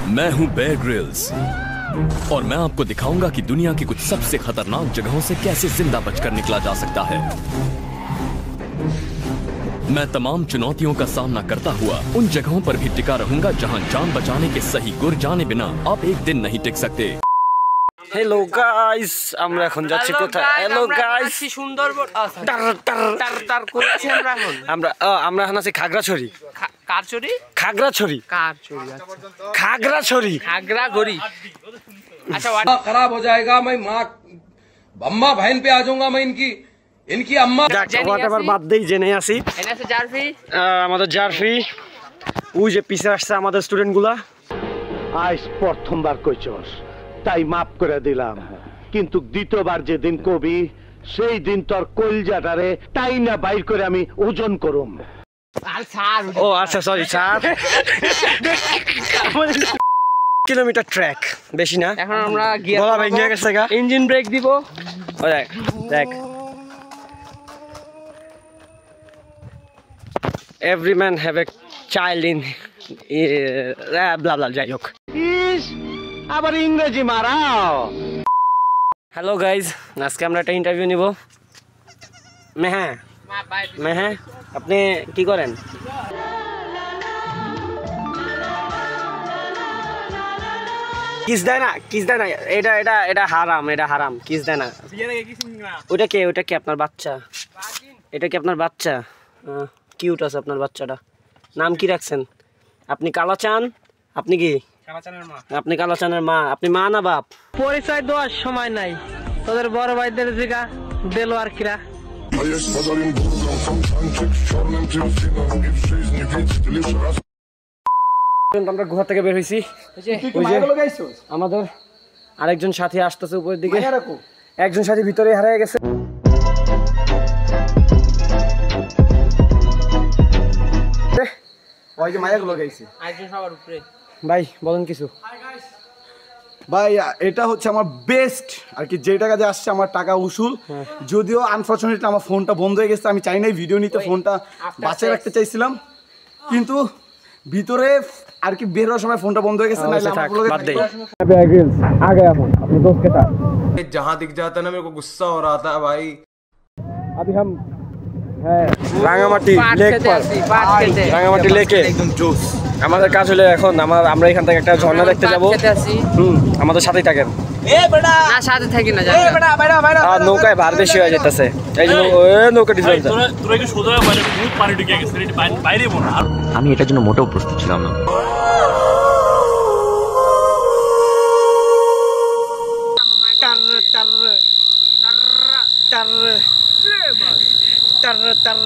मैं हूं Bear Grylls और मैं आपको दिखाऊंगा कि दुनिया की कुछ सबसे खतरनाक जगहों से कैसे जिंदा बचकर निकला जा सकता है। मैं तमाम चुनौतियों का सामना करता हुआ उन जगहों पर भी टिका रहूंगा जहां जान बचाने के सही गुर जाने बिना आप एक दिन नहीं टिक सकते। हेलो गाइस, আমরা এখন যাচ্ছি কোথায়? হ্যালো গাইস, সুন্দরবন আমরা এখন আছি খাগড়াছড়ি। কারচুরি খাগড়াছড়ি খাগড়াছড়ি খাগড়াগড়ি। अच्छा खराब हो जाएगा, मैं माँ अम्मा बहन पे आ जाऊंगा, मैं इनकी अम्मा। হোয়াটএভার বাদ দেই, জেনে আসি। এনাসে জারফি আমাদের জারফি ওই যে পিছে আসছে আমাদের স্টুডেন্টগুলা। আজ প্রথমবার কইছস তাই মাফ করে দিলাম, কিন্তু দ্বিতীয়বার যেদিন কবি সেই দিন তোর কলজাটারে তাই না বাইর করে আমি ওজন করুম। আর স্যার ও আচ্ছা, সরি স্যার। কিলোমিটার ট্র্যাক বেশি না। এখন আমরা গিয়ার গলা ভেঙে গেছে গা, ইঞ্জিন ব্রেক দিব। ও দেখ দেখ, every man have a child in blah blah, যাই হোক। আবার ইংরেজি মারাও। হ্যালো গাইজ, আজকে আমরা একটা ইন্টারভিউ নিব। মেহা, আপনি কি করেন? কিস দেয় না, কিস দেয় না, এটা এটা এটা হারাম, এটা হারাম, কিস দেয় না। ওটা কে আপনার বাচ্চা? এটা কি আপনার বাচ্চা? কিউট আছে আপনার বাচ্চাটা। নাম কি রাখছেন? আপনি কালাচান? আপনি কি আপনি কালাচানের মা? আপনি মা না বাপ? পরিচয় দেওয়ার সময় নাই, তোদের বড় ভাইদের জিগা দেলো আর কিরা। আমরা গুহা থেকে বের হয়েছি। আমাদের আরেকজন সাথী আসতেছে উপরের দিকে। একজন সাথী ভিতরে হারিয়ে গেছে। ওই যে মায়াগুলো গাইছে আরেকজন সবার উপরে। ভাই বলেন কিছু। ভাই এটা হচ্ছে আমার বেস্ট আর কি, যে টাকা দিয়ে আসছে আমার টাকা উসুল। যদিও আনফরচুনেটলি আমার ফোনটা বন্ধ হয়ে গেছে, আমি চাই নাই ভিডিও নিতে, ফোনটা বাঁচিয়ে রাখতে চাইছিলাম, কিন্তু ভিতরে আর কি বের হওয়ার সময় ফোনটা বন্ধ হয়ে গেছে। जहाँ दिख जाता है ना मेरे को गुस्सा हो रहा था भाई। अभी हम রাঙামাটি লেক পার, রাঙামাটি লেকে আমাদের কাজ হলো এখন আমরা এখান থেকে একটা ঝর্ণা দেখতে যাবো। আমাদের সাথেই থাকেন। না সাথে থাকি না, আর নৌকায় ভার বেশি হয়ে যেতেছে, এই জন্য নৌকা ডিজেল। আমি এটার জন্য মোটেও প্রস্তুত ছিলাম না। টার